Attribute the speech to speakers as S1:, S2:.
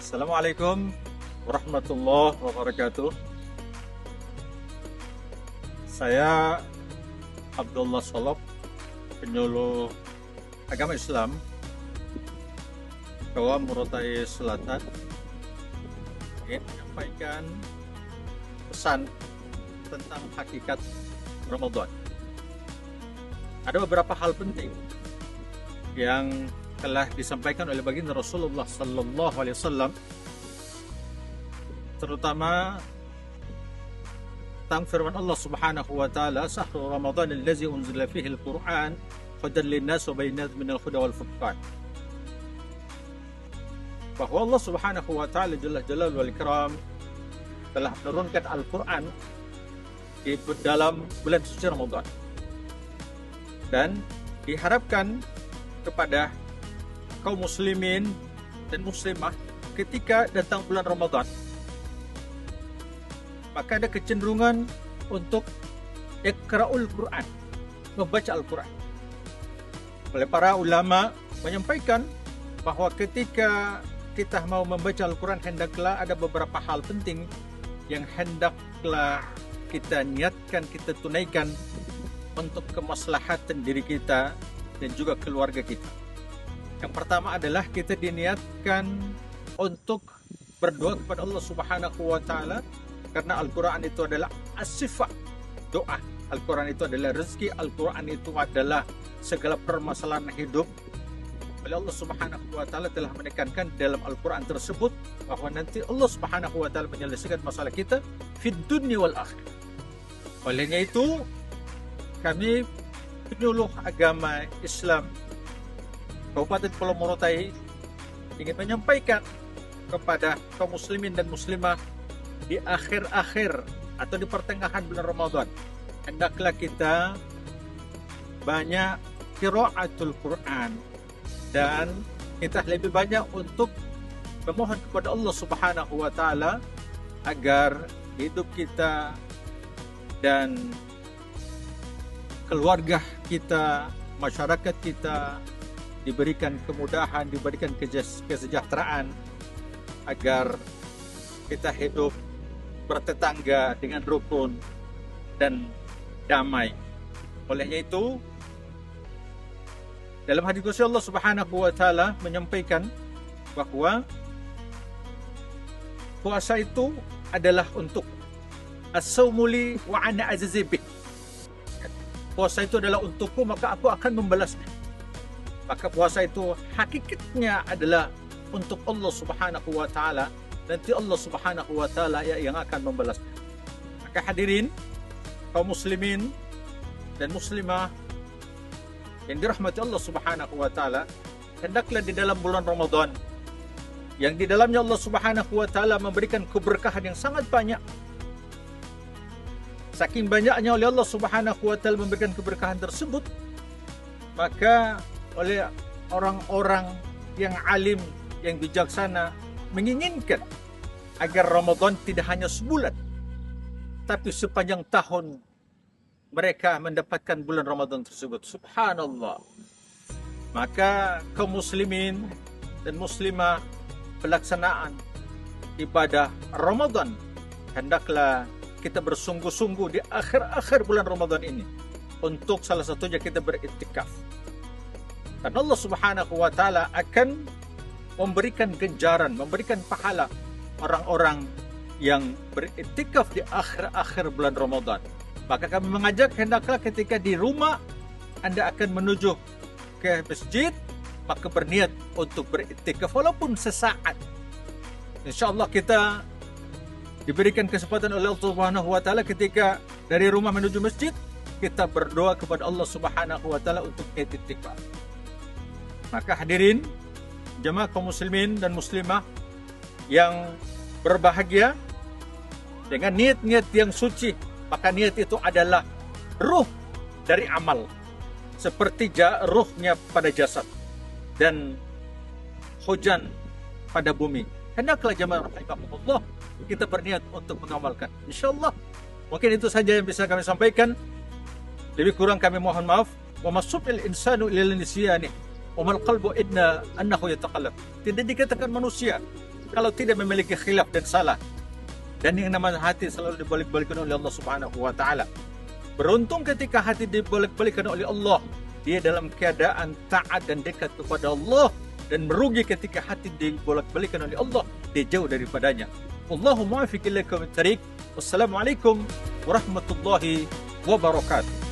S1: Assalamualaikum warahmatullahi wabarakatuh. Saya Abdullah Solop, penyuluh agama Islam Kaum Morotai Selatan, ingin menyampaikan pesan tentang hakikat Ramadan. Ada beberapa hal penting yang telah disampaikan oleh baginda Rasulullah Sallallahu Alaihi Wasallam, terutama tentang firman Allah Subhanahu Wa Taala, "Sahru Ramadan allazi unzila fihi al-Quran hudan lin-nas wa bayyinatin minal huda wal furqan." Bahwa Allah Subhanahu Wa Taala Jalla Jalaluhu wal Ikram telah menurunkan Al-Quran di dalam bulan suci Ramadan, dan diharapkan kepada kaum muslimin dan muslimah ketika datang bulan Ramadan, maka ada kecenderungan untuk iqra'ul Quran, membaca Al-Quran. Oleh para ulama menyampaikan bahwa ketika kita mau membaca Al-Quran, hendaklah ada beberapa hal penting yang hendaklah kita niatkan, kita tunaikan untuk kemaslahatan diri kita dan juga keluarga kita. Yang pertama adalah kita diniatkan untuk berdoa kepada Allah Subhanahu Wa Taala, karena Al-Quran itu adalah as-sifat doa. Al-Quran itu adalah rezeki. Al-Quran itu adalah segala permasalahan hidup. Oleh Allah Subhanahu Wa Taala telah menekankan dalam Al-Quran tersebut bahwa nanti Allah Subhanahu Wa Taala menyelesaikan masalah kita fid dunya wal akhirah. Olehnya itu, kami penyuluh agama Islam Kabupaten Pulau Morotai ingin menyampaikan kepada kaum muslimin dan muslimah di akhir-akhir atau di pertengahan bulan Ramadan, hendaklah kita banyak qiraatul Quran, dan kita lebih banyak untuk memohon kepada Allah Subhanahu Wa Taala agar hidup kita dan keluarga kita, masyarakat kita diberikan kemudahan, diberikan kesejahteraan, agar kita hidup bertetangga dengan rukun dan damai. Olehnya itu, dalam hadis qudsi Allah Subhanahu Wa Taala menyampaikan bahwa puasa itu adalah untuk as-saumuli wa ana azizibih. Puasa itu adalah untukku, maka aku akan membalasnya. Maka puasa itu hakikatnya adalah untuk Allah Subhanahu Wa Taala. Nanti Allah Subhanahu Wa Taala yang akan membalasnya. Maka hadirin kaum muslimin dan muslimah yang dirahmati Allah Subhanahu Wa Taala, hendaklah di dalam bulan Ramadan, yang di dalamnya Allah Subhanahu Wa Taala memberikan keberkahan yang sangat banyak. Saking banyaknya oleh Allah Subhanahu Wa Taala memberikan keberkahan tersebut, maka oleh orang-orang yang alim, yang bijaksana, menginginkan agar Ramadan tidak hanya sebulan, tapi sepanjang tahun mereka mendapatkan bulan Ramadan tersebut. Subhanallah. Maka kaum muslimin dan muslimah, pelaksanaan ibadah Ramadan, hendaklah kita bersungguh-sungguh di akhir-akhir bulan Ramadan ini, untuk salah satunya kita beriktikaf. Dan Allah Subhanahu Wa Taala akan memberikan ganjaran, memberikan pahala orang-orang yang beriktikaf di akhir-akhir bulan Ramadan. Maka kami mengajak, hendaklah ketika di rumah Anda akan menuju ke masjid, maka berniat untuk beriktikaf walaupun sesaat. InsyaAllah kita diberikan kesempatan oleh Allah Subhanahu Wa Taala ketika dari rumah menuju masjid, kita berdoa kepada Allah Subhanahu Wa Taala untuk iktikaf. Maka hadirin jemaah kaum muslimin dan muslimah yang berbahagia, dengan niat-niat yang suci, maka niat itu adalah ruh dari amal, seperti ruhnya pada jasad dan hujan pada bumi. Hendaklah jemaah rahimahumullah kita berniat untuk mengamalkan. InsyaAllah mungkin itu saja yang bisa kami sampaikan. Lebih kurang kami mohon maaf. Wa masufil insanu ilal nisyani wa mal qalbu inna annahu yataqallab. Tidak dikatakan manusia kalau tidak memiliki khilaf dan salah. Dan yang namanya hati selalu dibalik-balikan oleh Allah Subhanahu wa taala. Beruntung ketika hati dibalik-balikan oleh Allah, dia dalam keadaan taat dan dekat kepada Allah, dan merugi ketika hati dibolak-balikan oleh Allah, dia jauh daripadanya. Wallahu muwaffiq ila aqwamit thariq. Wassalamualaikum warahmatullahi wabarakatuh.